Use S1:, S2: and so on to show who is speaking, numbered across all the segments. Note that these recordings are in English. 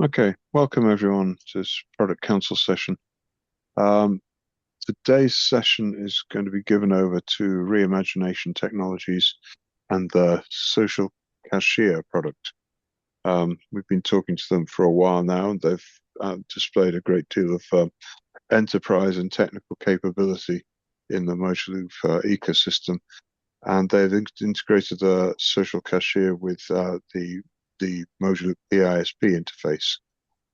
S1: Okay, welcome everyone to this product council session. Um, Today's session is going to be given over to Reimagination Technologies and the Social Cashier product. We've been talking to them for a while now, and they've displayed a great deal of enterprise and technical capability in the Mojaloop ecosystem, and they've integrated the Social Cashier with the Mojaloop PISP interface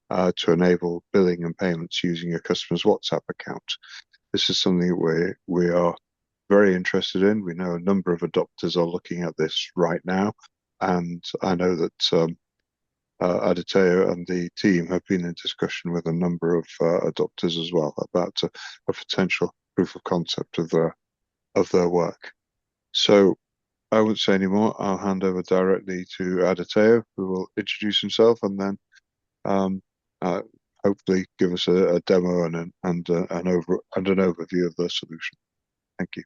S1: to enable billing and payments using a customer's WhatsApp account. This is something that we are very interested in. We know a number of adopters are looking at this right now, and I know that Aditeo and the team have been in discussion with a number of adopters as well about a potential proof of concept of their work. So I won't say any more. I'll hand over directly to Aditeo, who will introduce himself and then uh, hopefully give us a demo and an overview of the solution. Thank you.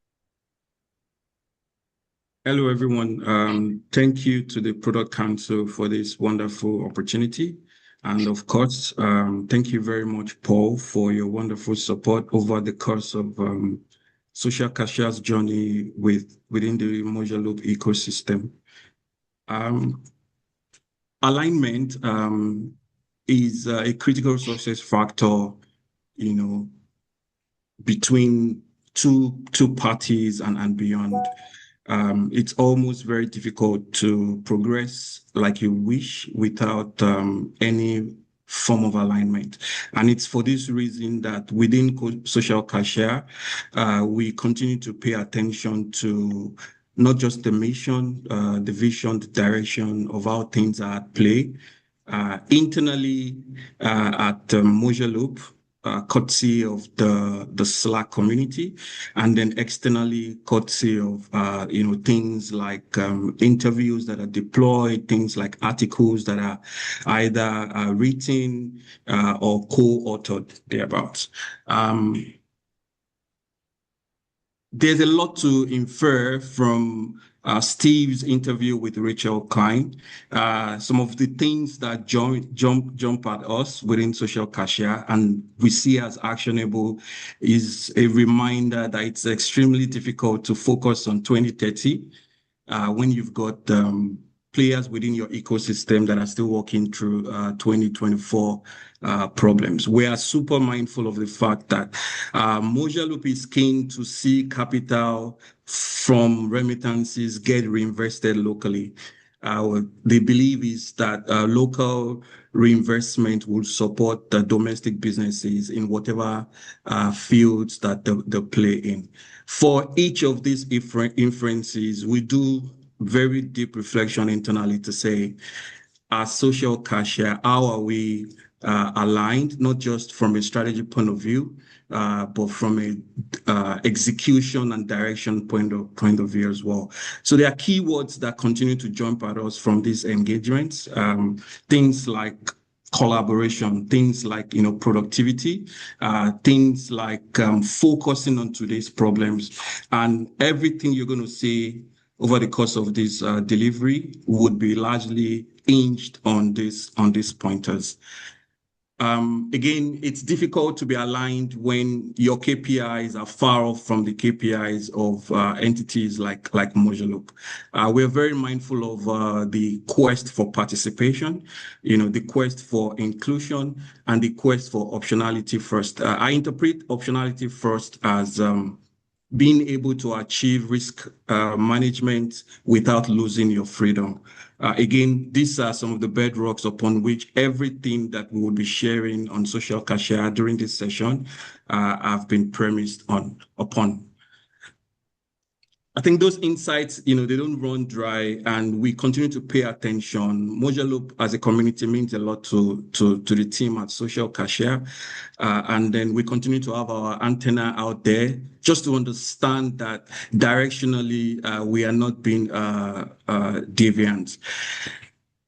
S2: Hello, everyone. Thank you to the Product Council for this wonderful opportunity. And of course, thank you very much, Paul, for your wonderful support over the course of SocialCashier's journey within the Mojaloop ecosystem. Alignment is a critical success factor, between two parties and beyond. It's almost very difficult to progress like you wish without any form of alignment. And it's for this reason that within SocialCashier, we continue to pay attention to not just the mission, the vision, the direction of how things are at play. Internally at Mojaloop, courtesy of the Slack community, and then externally courtesy of things like interviews that are deployed, things like articles that are either written or co-authored thereabouts. There's a lot to infer from Steve's interview with Rachel Klein. Some of the things that jump at us within SocialCashier and we see as actionable is a reminder that it's extremely difficult to focus on 2030 when you've got players within your ecosystem that are still working through 2024 problems. We are super mindful of the fact that Mojaloop is keen to see capital from remittances get reinvested locally. The belief is that local reinvestment will support the domestic businesses in whatever fields that they play in. For each of these inferences, we do very deep reflection internally to say, as SocialCashier, how are we aligned, not just from a strategy point of view, but from a execution and direction point of view as well. So there are keywords that continue to jump at us from these engagements, things like collaboration, things like productivity, things like focusing on today's problems, and everything you're going to see over the course of this delivery would be largely hinged on these pointers. Again, it's difficult to be aligned when your KPIs are far off from the KPIs of entities like Mojaloop. We're very mindful of the quest for participation, the quest for inclusion, and the quest for optionality first. I interpret optionality first as being able to achieve risk management without losing your freedom. Again, these are some of the bedrocks upon which everything that we will be sharing on SocialCashier during this session have been premised upon. I think those insights, they don't run dry, and we continue to pay attention. Mojaloop as a community means a lot to the team at SocialCashier. And then we continue to have our antenna out there just to understand that directionally we are not being deviant.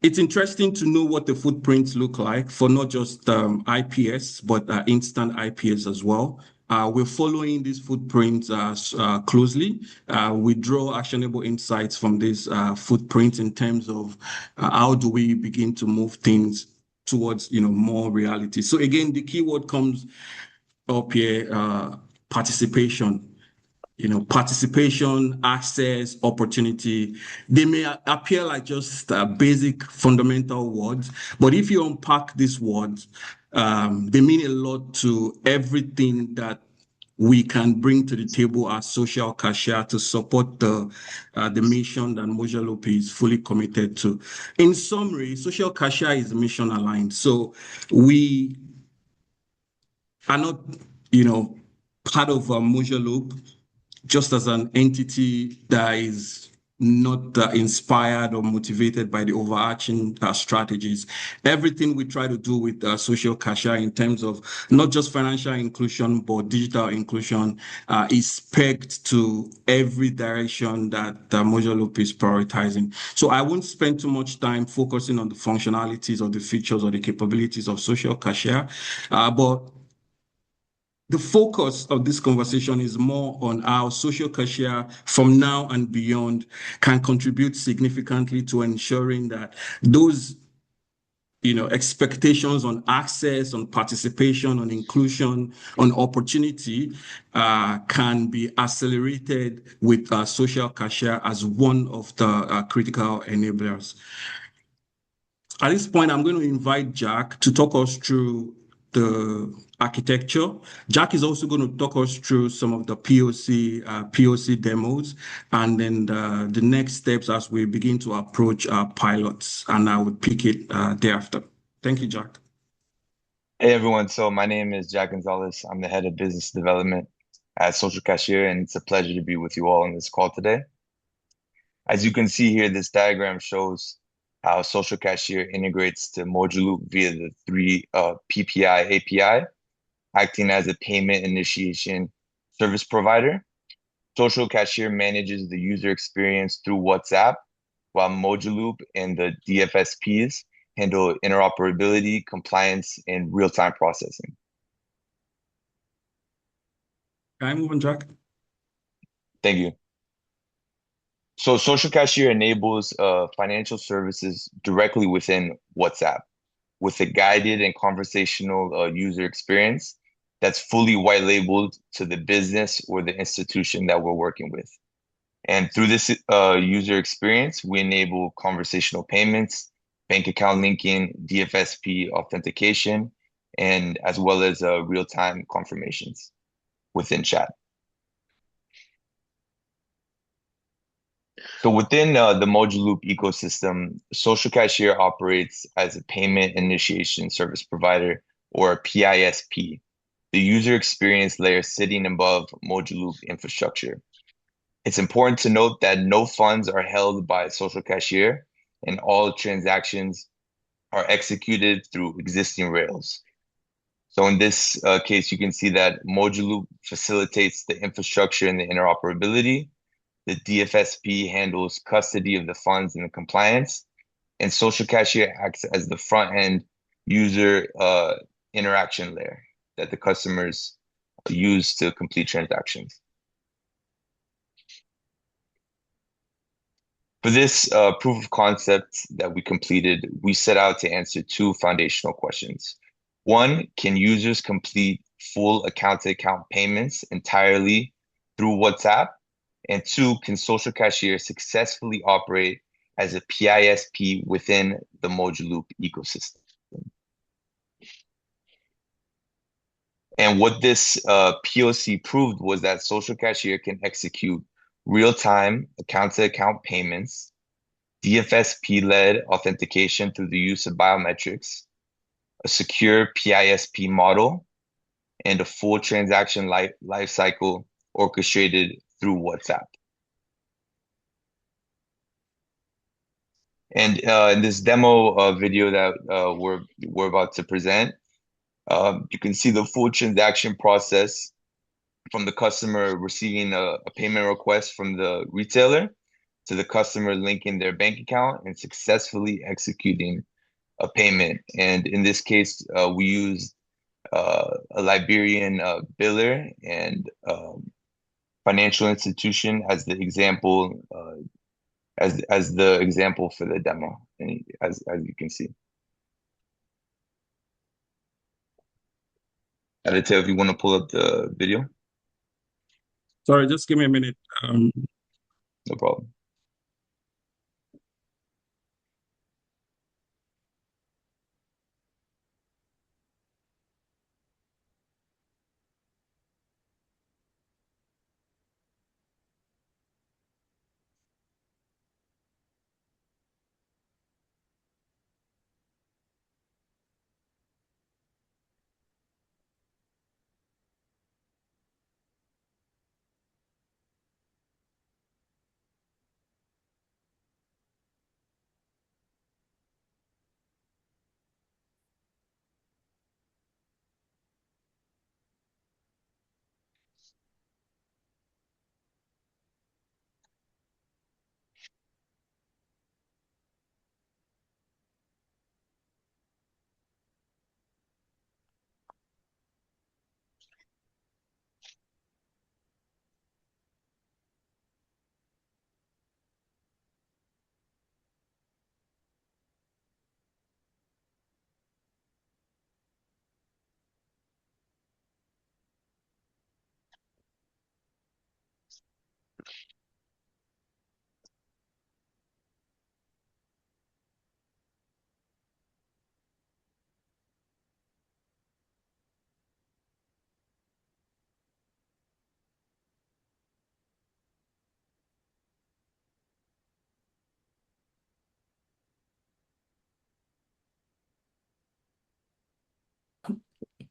S2: It's interesting to know what the footprints look like for not just IPS, but instant IPS as well. We're following these footprints closely. We draw actionable insights from these footprints in terms of how do we begin to move things towards, more reality. So again, the keyword comes up here, participation. Participation, access, opportunity, they may appear like just basic fundamental words, but if you unpack these words, they mean a lot to everything that we can bring to the table as social cashier to support the mission that Mojaloop is fully committed to. In summary, social cashier is mission aligned. So we are not, part of Mojaloop just as an entity that is not inspired or motivated by the overarching strategies. Everything we try to do with social cashier in terms of not just financial inclusion, but digital inclusion is pegged to every direction that Mojaloop is prioritizing. So I won't spend too much time focusing on the functionalities or the features or the capabilities of social cashier, but the focus of this conversation is more on how social cashier from now and beyond can contribute significantly to ensuring that those expectations on access, on participation, on inclusion, on opportunity can be accelerated with social cashier as one of the critical enablers. At this point, I'm going to invite Jack to talk us through the architecture. Jack is also going to talk us through some of the POC demos, and then the next steps as we begin to approach our pilots, and I will pick it thereafter. Thank you, Jack.
S3: Hey everyone, so my name is Jack Gonzalez. I'm the head of business development at SocialCashier, and it's a pleasure to be with you all on this call today. As you can see here, this diagram shows how SocialCashier integrates to Mojaloop via the three PPI API, acting as a payment initiation service provider. SocialCashier manages the user experience through WhatsApp, while Mojaloop and the DFSPs handle interoperability, compliance, and real-time processing.
S2: Can I move on, Jack?
S3: Thank you. So SocialCashier enables financial services directly within WhatsApp with a guided and conversational user experience that's fully white labeled to the business or the institution that we're working with. And through this user experience, we enable conversational payments, bank account linking, DFSP authentication, and as well as real-time confirmations within chat. So within the Mojaloop ecosystem, SocialCashier operates as a payment initiation service provider, or a PISP, the user experience layer sitting above Mojaloop infrastructure. It's important to note that no funds are held by SocialCashier, and all transactions are executed through existing rails. So in this case, you can see that Mojaloop facilitates the infrastructure and the interoperability. The DFSP handles custody of the funds and the compliance, and SocialCashier acts as the front-end user interaction layer that the customers use to complete transactions. For this proof of concept that we completed, we set out to answer two foundational questions. One, can users complete full account-to-account payments entirely through WhatsApp? And two, can SocialCashier successfully operate as a PISP within the Mojaloop ecosystem? And what this POC proved was that SocialCashier can execute real-time account-to-account payments, DFSP-led authentication through the use of biometrics, a secure PISP model, and a full transaction lifecycle orchestrated through WhatsApp. And in this demo video that we're about to present, you can see the full transaction process from the customer receiving a payment request from the retailer to the customer linking their bank account and successfully executing a payment. And in this case, we used a Liberian biller and financial institution as the example as the example for the demo, and as you can see. Aditya, if you want to pull up the video,
S2: Sorry, just give me a minute.
S3: no problem.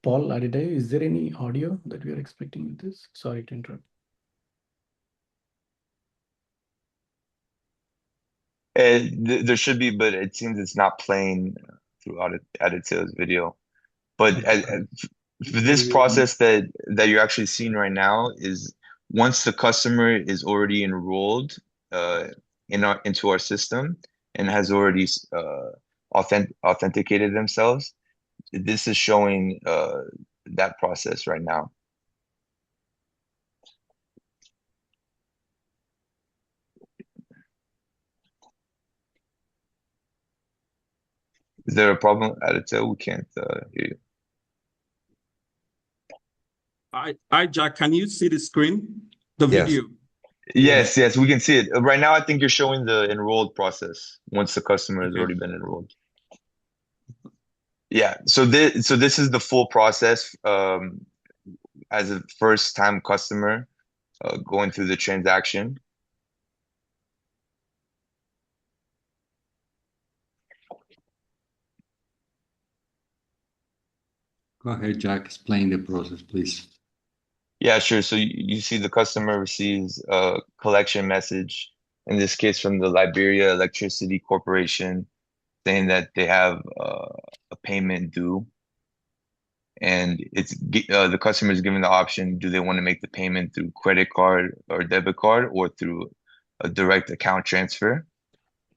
S4: Paul, Aditya, is there any audio that we are expecting with this? Sorry to interrupt.
S3: There should be, but it seems it's not playing throughout Aditya's video. But for this process that you're actually seeing right now is once the customer is already enrolled into our system and has already authenticated themselves, this is showing that process right now. Is there a problem, Aditya? We can't hear you.
S2: Hi, Jack, can you see the screen? The
S3: Yes.
S2: video?
S3: Yes, we can see it. Right now, I think you're showing the enrolled process once the customer has
S2: Okay.
S3: already been enrolled. Yeah, so this is the full process as a first-time customer going through the transaction.
S5: Go ahead, Jack. Explain the process, please.
S3: Yeah, sure. So you see the customer receives a collection message, in this case from the Liberia Electricity Corporation, saying that they have a payment due. And the customer is given the option, do they want to make the payment through credit card or debit card or through a direct account transfer?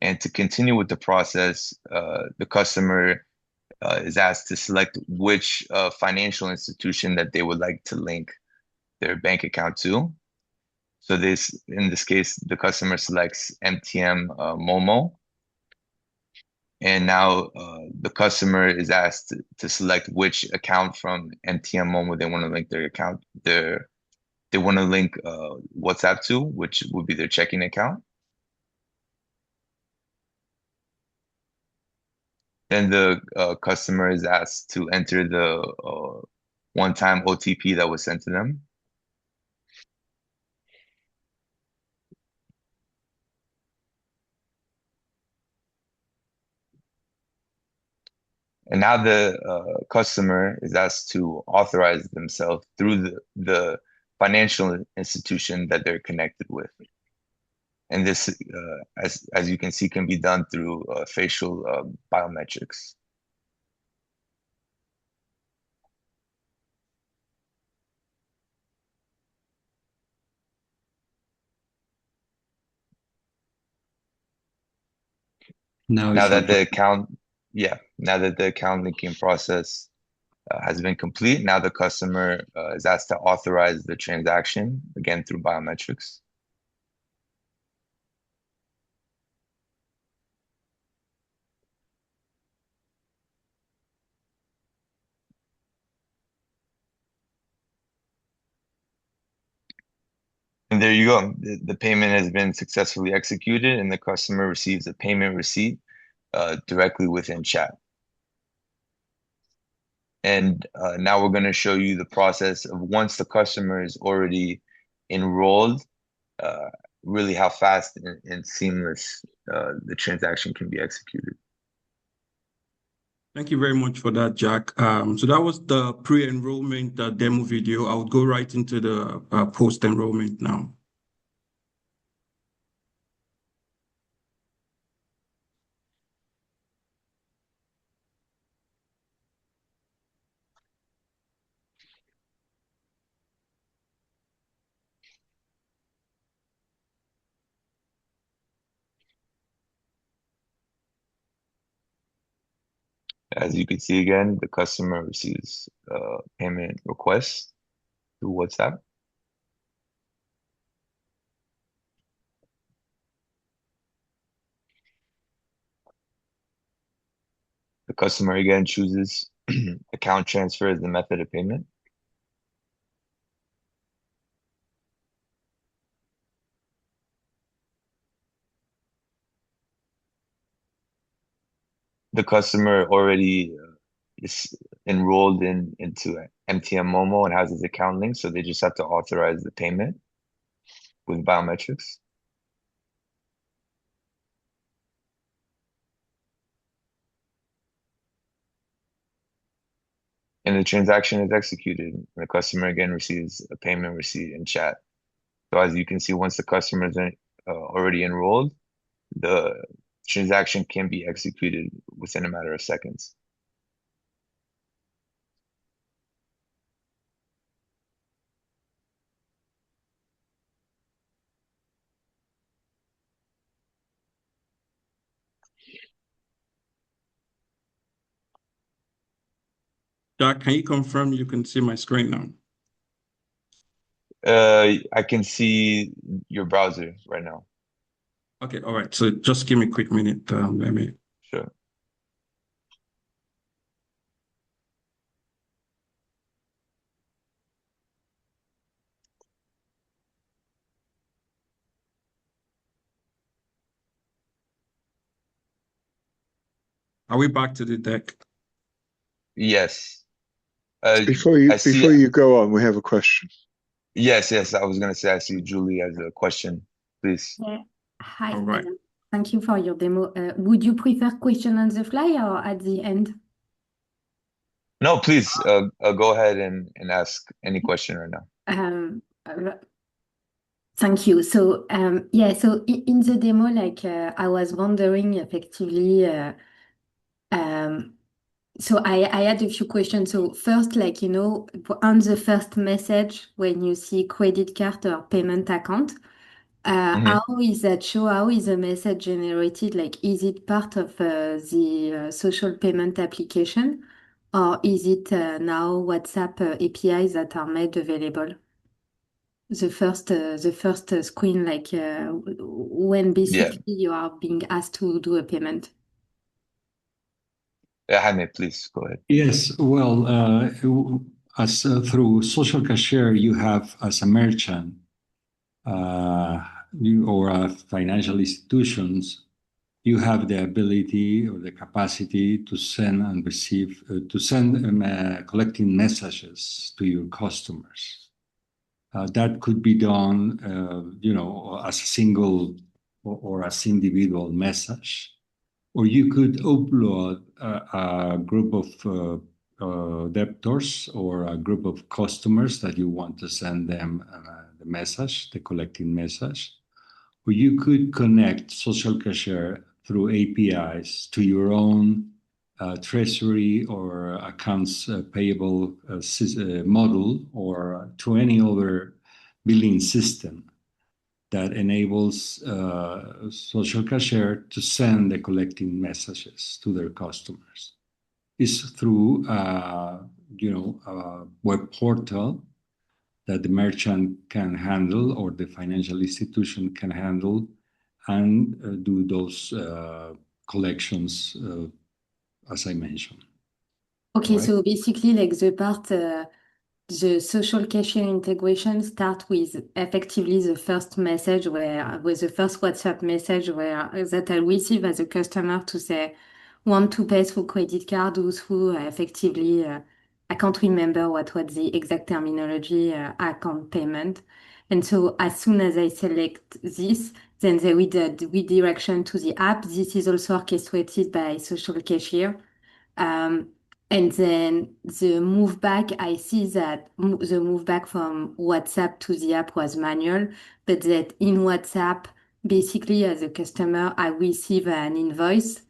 S3: And to continue with the process, the customer is asked to select which financial institution that they would like to link their bank account to. So in this case, the customer selects MTM Momo. And now the customer is asked to select which account from MTM Momo they want to link their account. They want to link WhatsApp to, which would be their checking account. Then the customer is asked to enter the one-time OTP that was sent to them. And now the customer is asked to authorize themselves through the financial institution that they're connected with. And this, as you can see, can be done through facial biometrics.
S5: Now
S3: Now
S5: it's
S3: that the
S5: auto-
S3: account, now that the account linking process has been complete, now the customer is asked to authorize the transaction, again through biometrics. And there you go. The payment has been successfully executed and the customer receives a payment receipt directly within chat. And now we're going to show you the process of once the customer is already enrolled, really how fast and seamless the transaction can be executed.
S2: Thank you very much for that, Jack. So that was the pre-enrollment demo video. I would go right into the post-enrollment now.
S3: As you can see again, the customer receives a payment request through WhatsApp. The customer again chooses account transfer as the method of payment. The customer already is enrolled into MTM Momo and has his account linked, so they just have to authorize the payment with biometrics. And the transaction is executed. The customer again receives a payment receipt in chat. So as you can see, once the customer is already enrolled, the transaction can be executed within a matter of seconds.
S2: Jack, can you confirm you can see my screen now?
S3: I can see your browser right now.
S2: Okay, all right. So just give me a quick minute. Let me.
S3: Sure.
S2: Are we back to the deck?
S3: Yes.
S1: Before you go on, we have a question.
S3: Yes. I was going to say I see Julie has a question. Please.
S6: Yeah. Hi.
S2: All right.
S6: Thank you for your demo. Would you prefer question on the fly or at the end?
S3: No, please go ahead and ask any question right now.
S6: Thank you. So yeah, so in the demo, like I was wondering effectively, so I had a few questions. So first, like, you know, on the first message, when you see credit card or payment account, how is that show? How is the message generated? Like, is it part of the social payment application, or is it now WhatsApp APIs that are made available? The first screen, like when basically you are being asked to do a payment.
S3: Jaime, please go ahead.
S5: Yes, well, as through SocialCashier, you have as a merchant or financial institutions, you have the ability or the capacity to send and receive, collecting messages to your customers. That could be done, as a single or as individual message, or you could upload a group of debtors or a group of customers that you want to send them the message, the collecting message, or you could connect SocialCashier through APIs to your own treasury or accounts payable model or to any other billing system that enables SocialCashier to send the collecting messages to their customers. It's through a web portal that the merchant can handle or the financial institution can handle and do those collections as I mentioned.
S6: Okay,
S5: Right.
S6: so basically like the part the SocialCashier integration start with effectively the first message with the first WhatsApp message that I receive as a customer to say, want to pay through credit card or through effectively, I can't remember what was the exact terminology, account payment. And so as soon as I select this, then there will the redirection to the app. This is also orchestrated by SocialCashier. And then the move back, I see that the move back from WhatsApp to the app was manual, but that in WhatsApp, basically as a customer, I receive an invoice,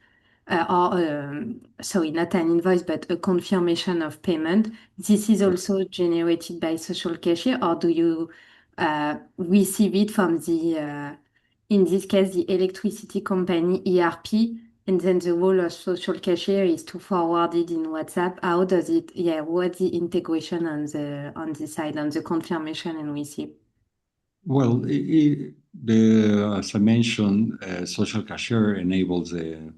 S6: sorry, not an invoice, but a confirmation of payment. This is also generated by SocialCashier, or do you receive it from in this case, the electricity company ERP? And then the role of SocialCashier is to forward it in WhatsApp. How does it, yeah, what's the integration on the side, on the confirmation and receipt?
S5: Well, as I mentioned, SocialCashier enables the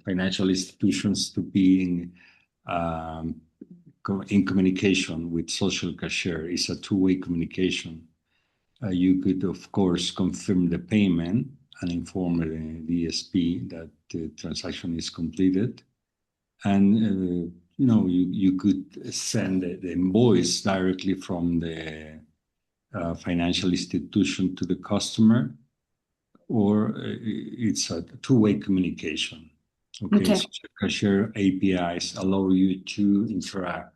S5: financial institutions to be in communication with SocialCashier. It's a two-way communication. You could, of course, confirm the payment and inform the DSP that the transaction is completed. And you could send the invoice directly from the financial institution to the customer, or it's a two-way communication. Okay, so SocialCashier APIs allow you to interact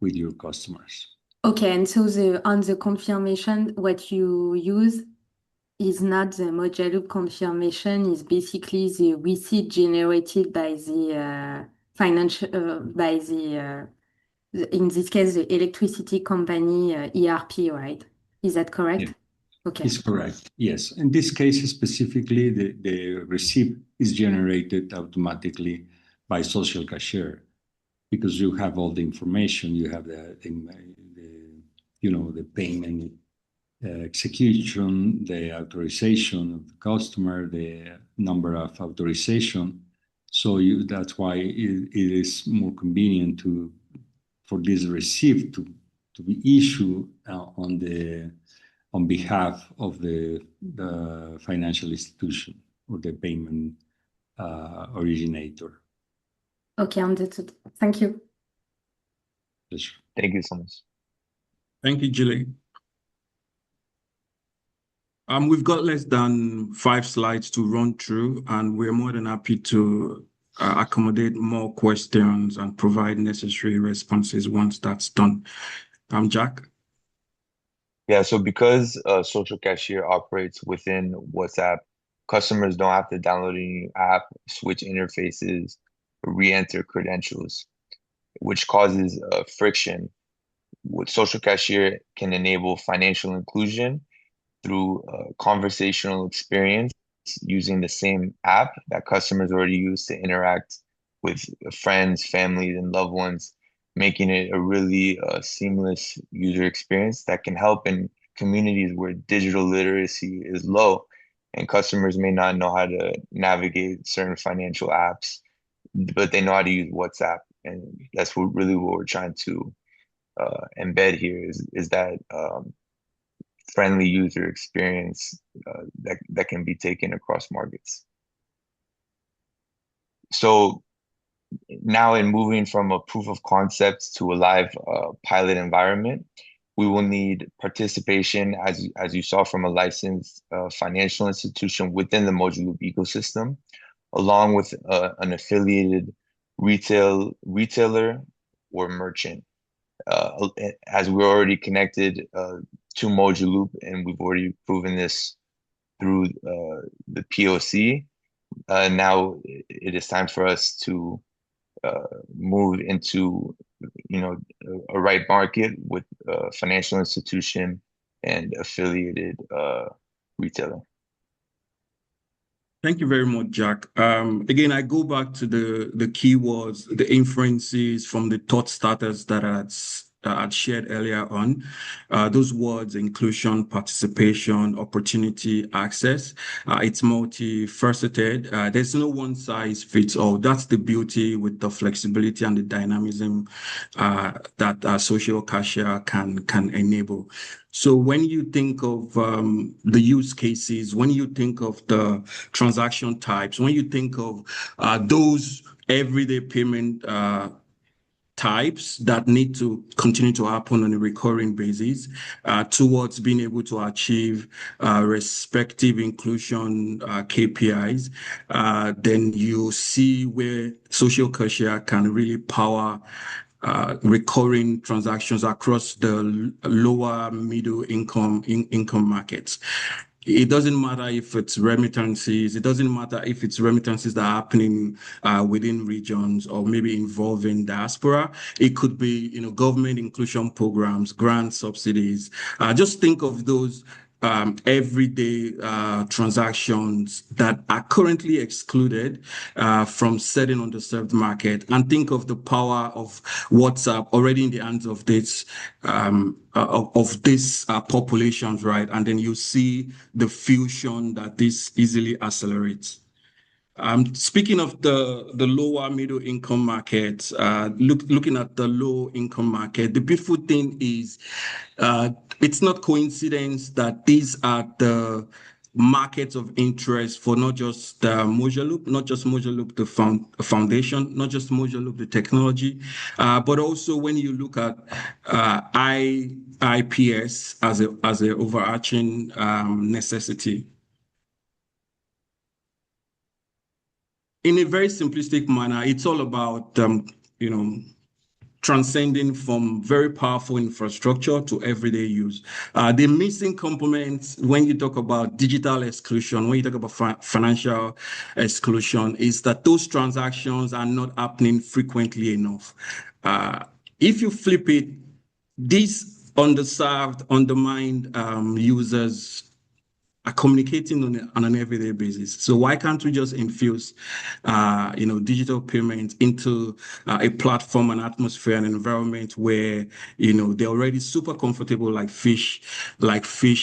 S5: with your customers.
S6: Okay, and so on the confirmation, what you use is not the Mojaloop confirmation, is basically the receipt generated by the financial, in this case, the electricity company ERP, right? Is that correct?
S5: Yeah.
S6: Okay.
S5: It's correct, yes. In this case specifically, the receipt is generated automatically by SocialCashier because you have all the information. You have the payment execution, the authorization of the customer, the number of authorization. So that's why it is more convenient for this receipt to be issued on behalf of the financial institution or the payment originator.
S6: Okay, understood. Thank you.
S5: Pleasure.
S3: Thank you so much.
S2: Thank you, Julie. We've got less than 5 slides to run through, and we're more than happy to accommodate more questions and provide necessary responses once that's done. Jack?
S3: Yeah, so because SocialCashier operates within WhatsApp, customers don't have to download a new app, switch interfaces, or re-enter credentials, which causes friction. With SocialCashier can enable financial inclusion through conversational experience using the same app that customers already use to interact with friends, families, and loved ones, making it a really seamless user experience that can help in communities where digital literacy is low and customers may not know how to navigate certain financial apps, but they know how to use WhatsApp. And that's what we're trying to embed here is that friendly user experience that can be taken across markets. So now in moving from a proof of concept to a live pilot environment, we will need participation, as you saw, from a licensed financial institution within the Mojaloop ecosystem, along with an affiliated retailer or merchant. As we're already connected to Mojaloop, and we've already proven this through the POC, now it is time for us to move into a right market with a financial institution and affiliated retailer.
S2: Thank you very much, Jack. Again, I go back to the keywords, the inferences from the thought starters that had shared earlier on. Those words: inclusion, participation, opportunity, access. It's multifaceted. There's no one size fits all. That's the beauty with the flexibility and the dynamism that SocialCashier can enable. So when you think of the use cases, when you think of the transaction types, when you think of those everyday payment types that need to continue to happen on a recurring basis towards being able to achieve respective inclusion KPIs, then you see where SocialCashier can really power recurring transactions across the lower middle income markets. It doesn't matter if it's remittances. It doesn't matter if it's remittances that are happening within regions or maybe involving diaspora. It could be, government inclusion programs, grant subsidies. Just think of those everyday transactions that are currently excluded from certain underserved market, and think of the power of WhatsApp already in the hands of this populations, right? And then you see the fusion that this easily accelerates. Speaking of the lower middle income market, looking at the low income market, the beautiful thing is it's not coincidence that these are the markets of interest for not just Mojaloop, not just Mojaloop the foundation, not just Mojaloop the technology, but also when you look at IPS as a overarching necessity. In a very simplistic manner, it's all about transcending from very powerful infrastructure to everyday use. The missing components when you talk about digital exclusion, when you talk about financial exclusion, is that those transactions are not happening frequently enough. If you flip it, these underserved, undermined users are communicating on an everyday basis. So why can't we just infuse, digital payments into a platform, an atmosphere, an environment where, they're already super comfortable like fish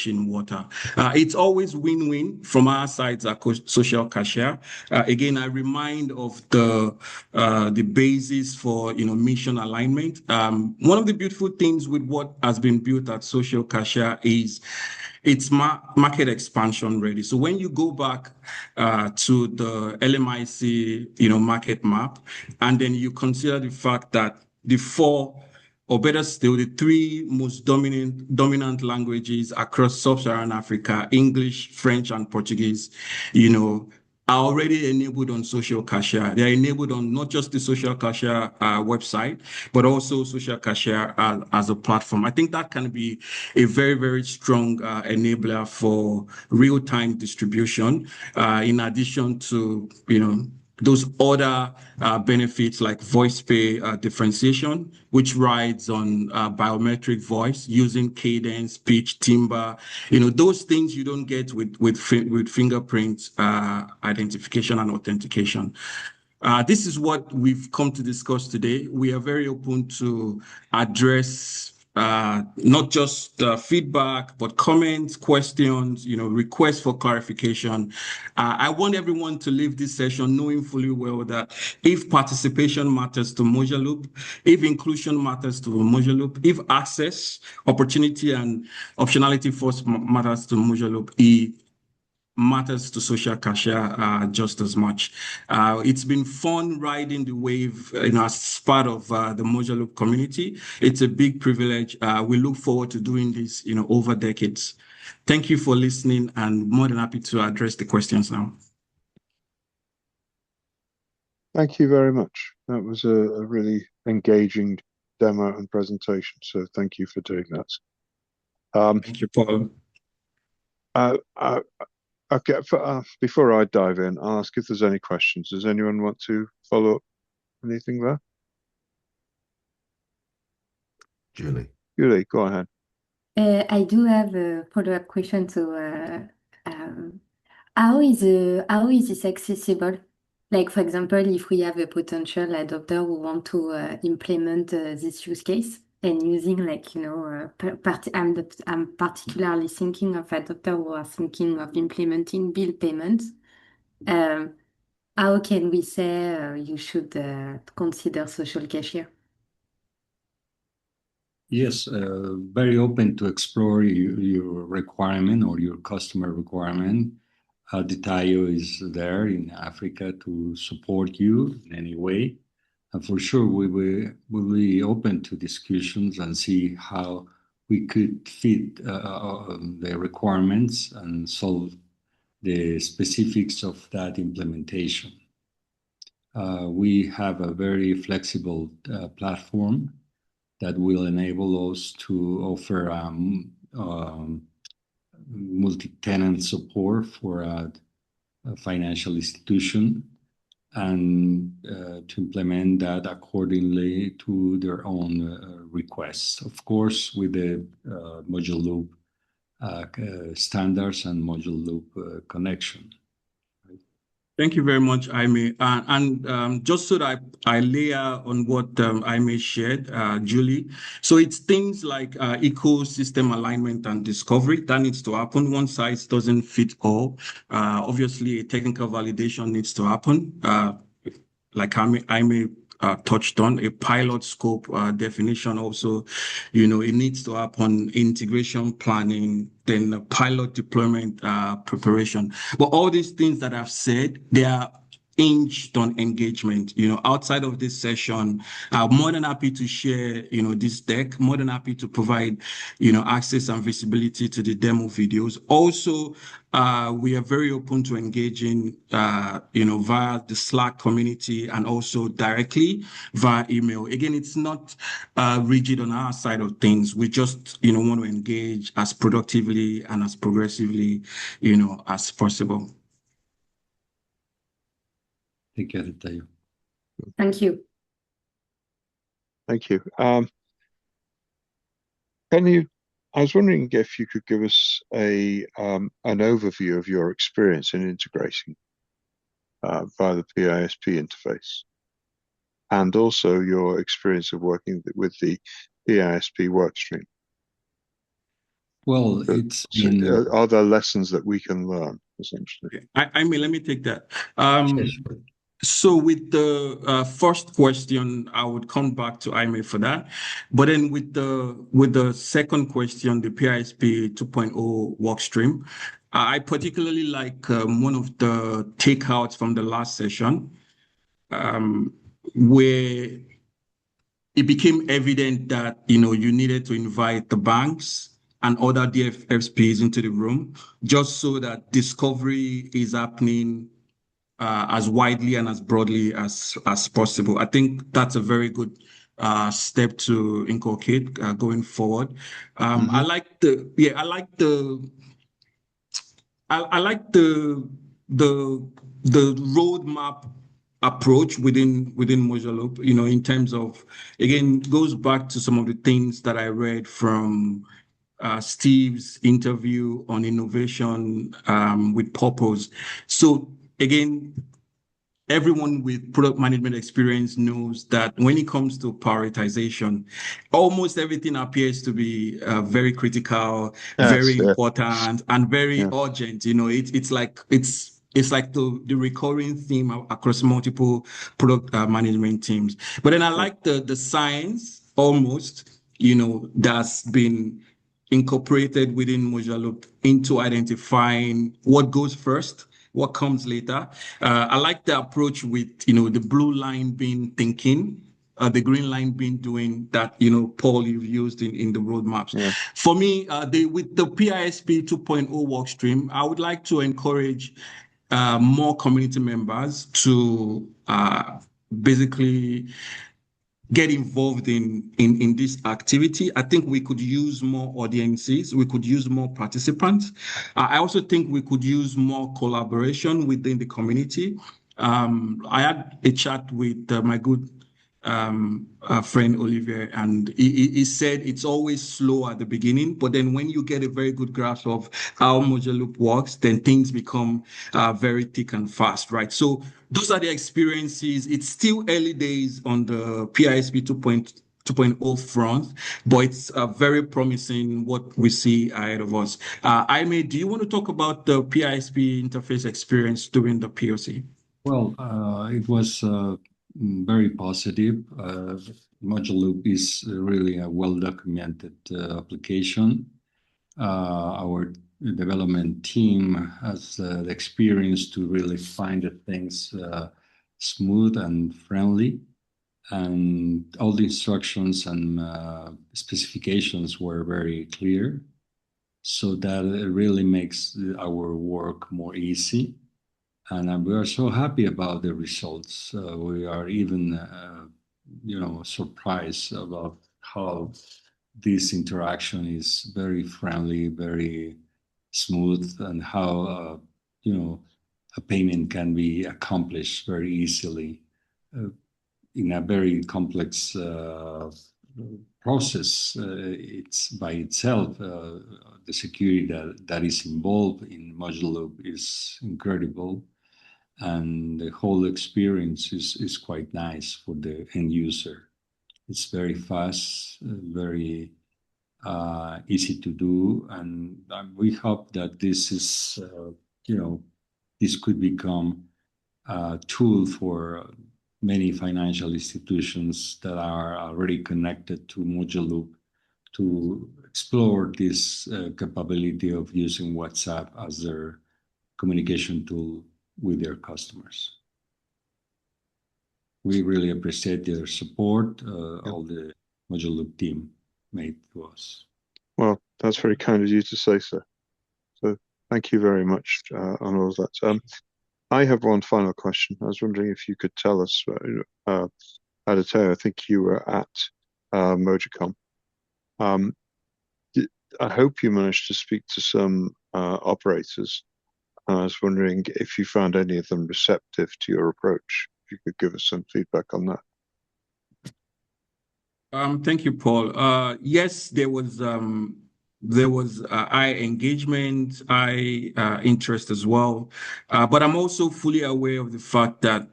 S2: in water. It's always win-win from our sides at SocialCashier. Again, I remind of the basis for, mission alignment. One of the beautiful things with what has been built at SocialCashier is it's market expansion ready. So when you go back to the LMIC, market map, and then you consider the fact that the four, or better still, the three most dominant languages across sub-Saharan Africa, English, French, and Portuguese, are already enabled on SocialCashier. They are enabled on not just the SocialCashier website, but also SocialCashier as a platform. I think that can be a very, very strong enabler for real-time distribution, in addition to, those other benefits like voice pay differentiation, which rides on biometric voice using cadence, pitch, timbre. Those things you don't get with fingerprint identification and authentication. This is what we've come to discuss today. We are very open to address not just feedback, but comments, questions, requests for clarification. I want everyone to leave this session knowing fully well that if participation matters to Mojaloop, if inclusion matters to Mojaloop, if access, opportunity, and optionality first matters to Mojaloop, it matters to SocialCashier just as much. It's been fun riding the wave as part of the Mojaloop community. It's a big privilege. We look forward to doing this over decades. Thank you for listening, and more than happy to address the questions now.
S1: Thank you very much. That was a really engaging demo and presentation. So thank you for doing that.
S2: Thank you, Paul.
S1: Okay, before I dive in, I'll ask if there's any questions. Does anyone want to follow up anything there?
S7: Julie,
S1: go ahead.
S6: I do have a follow-up question. So, how is this accessible? Like, for example, if we have a potential adopter who want to implement this use case, and using like, I'm particularly thinking of adopters who are thinking of implementing bill payments. How can we say you should consider SocialCashier?
S5: Yes, very open to explore your requirement or your customer requirement. Detaio is there in Africa to support you in any way. And for sure, will be open to discussions and see how we could fit the requirements and solve the specifics of that implementation. We have a very flexible platform that will enable us to offer multi-tenant support for a financial institution and to implement that accordingly to their own requests. Of course, with the Mojaloop standards and Mojaloop connection.
S2: Thank you very much, Jaime. Just so that I layer on what Jaime shared, Julie. So it's things like ecosystem alignment and discovery that needs to happen. One size doesn't fit all. Obviously, a technical validation needs to happen. Like Jaime touched on, a pilot scope definition also, it needs to happen, integration planning, then pilot deployment preparation. But all these things that I've said, they are hinged on engagement. Outside of this session, I'm more than happy to share, this deck, more than happy to provide, access and visibility to the demo videos. Also, we are very open to engaging, via the Slack community and also directly via email. Again, it's not rigid on our side of things. We just, want to engage as productively and as progressively, as possible.
S5: Thank you, Detaio.
S6: Thank you.
S1: Thank you. I was wondering if you could give us an overview of your experience in integrating via the PISP interface, and also your experience of working with the PISP workstream.
S5: Well, it's been...
S1: Are there lessons that we can learn, essentially?
S2: Okay. Let me take that.
S5: Sure.
S2: So with the first question, I would come back to Jaime for that. But then with the second question, the PISP 2.0 workstream, I particularly like one of the takeouts from the last session, where it became evident that you needed to invite the banks and other DFSPs into the room, just so that discovery is happening as widely and as broadly as possible. I think that's a very good step to inculcate going forward. I like the roadmap approach within Mojaloop, in terms of, again, goes back to some of the things that I read from Steve's interview on innovation with purpose. So again, everyone with product management experience knows that when it comes to prioritization, almost everything appears to be very critical, very important, and very urgent. It's like the recurring theme across multiple product management teams. But then I like the science almost, that's been incorporated within Mojaloop into identifying what goes first, what comes later. I like the approach with, the blue line being thinking, the green line being doing that, Paul, you've used in the roadmaps. Yeah. For me, with the PISP 2.0 workstream, I would like to encourage more community members to basically get involved in this activity. I think we could use more audiences. We could use more participants. I also think we could use more collaboration within the community. I had a chat with my good friend Olivier, and he said it's always slow at the beginning, but then when you get a very good grasp of how Mojaloop works, then things become very thick and fast, right? So those are the experiences. It's still early days on the PISP 2.0 2.0 front, but it's very promising what we see ahead of us. Aime, do you want to talk about the PISP interface experience during the POC?
S5: Well, it was very positive. Mojaloop is really a well-documented application. Our development team has the experience to really find the things smooth and friendly, and all the instructions and specifications were very clear, so that it really makes our work more easy. And we are so happy about the results. We are even, surprised about how this interaction is very friendly, very smooth, and how a payment can be accomplished very easily in a very complex process. It's by itself, the security that is involved in Mojaloop is incredible, and the whole experience is quite nice for the end user. It's very fast, very easy to do, and we hope that this could become a tool for many financial institutions that are already connected to Mojaloop to explore this capability of using WhatsApp as their communication tool with their customers. We really appreciate their support, all the Mojaloop team made to us.
S1: Well, that's very kind of you to say so. So thank you very much on all of that. I have one final question. I was wondering if you could tell us, Aditya, I think you were at Mojacom. I hope you managed to speak to some operators. I was wondering if you found any of them receptive to your approach. If you could give us some feedback on that.
S2: Thank you, Paul. Yes, there was high engagement, high interest as well. But I'm also fully aware of the fact that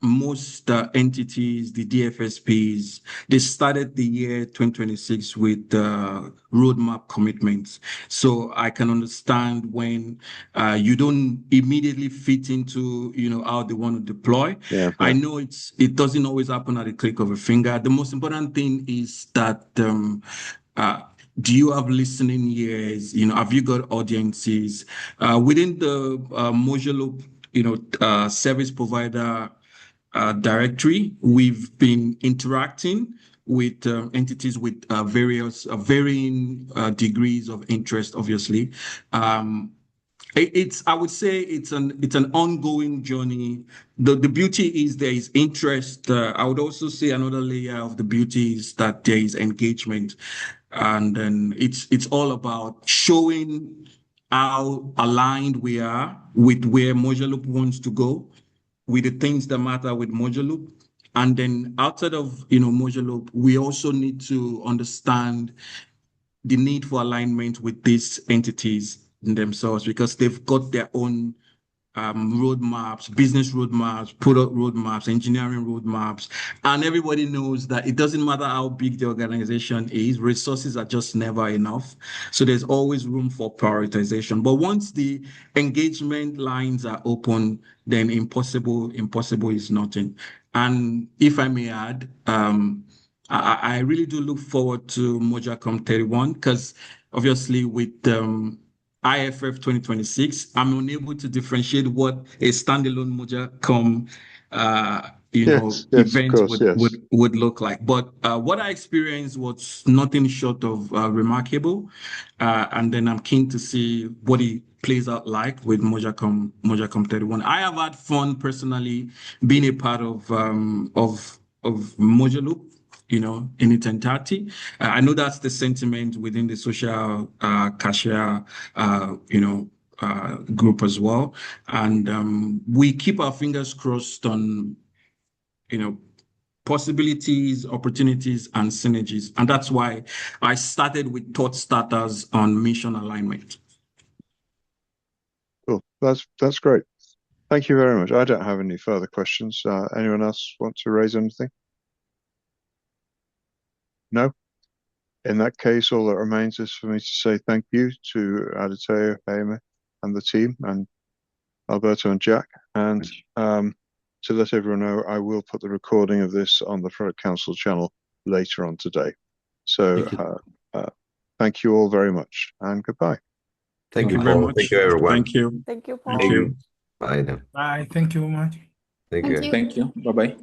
S2: most entities, the DFSPs, they started the year 2026 with roadmap commitments. So I can understand when you don't immediately fit into, how they want to deploy.
S1: Yeah.
S2: I know it doesn't always happen at the click of a finger. The most important thing is that do you have listening ears? Have you got audiences within the Mojaloop, service provider directory? We've been interacting with entities with varying degrees of interest, obviously. I would say it's an ongoing journey. The beauty is there is interest. I would also say another layer of the beauty is that there is engagement, and then it's all about showing how aligned we are with where Mojaloop wants to go, with the things that matter with Mojaloop. And then outside of Mojaloop, we also need to understand the need for alignment with these entities in themselves, because they've got their own roadmaps, business roadmaps, product roadmaps, engineering roadmaps. And everybody knows that it doesn't matter how big the organization is, resources are just never enough. So there's always room for prioritization. But once the engagement lines are open, then impossible is nothing. And if I may add, I really do look forward to Mojacom 31, because obviously with IFF 2026, I'm unable to differentiate what a standalone Mojacom
S1: Yes,
S2: event
S1: of course, yes.
S2: would look like. But what I experienced was nothing short of remarkable. And then I'm keen to see what it plays out like with Mojacom 31. I have had fun personally being a part of Mojaloop, in its entirety. I know that's the sentiment within the SocialCashier, group as well. And we keep our fingers crossed on, possibilities, opportunities, and synergies. And that's why I started with thought starters on mission alignment.
S1: Cool. That's great. Thank you very much. I don't have any further questions. Anyone else want to raise anything? No? In that case, all that remains is for me to say thank you to Aditya, Amy, and the team, and Alberto and Jack, and to let everyone know, I will put the recording of this on the Product Council channel later on today. So thank you all very much, and goodbye.
S7: Thank you,
S2: very
S7: Paul.
S2: much.
S7: Thank you, everyone.
S2: Thank you.
S8: Thank you, Paul.
S2: Thank you.
S7: Bye now.
S9: Bye. Thank you much.
S7: Take
S6: Thank
S7: care.
S6: you.
S2: Thank you. Bye-bye.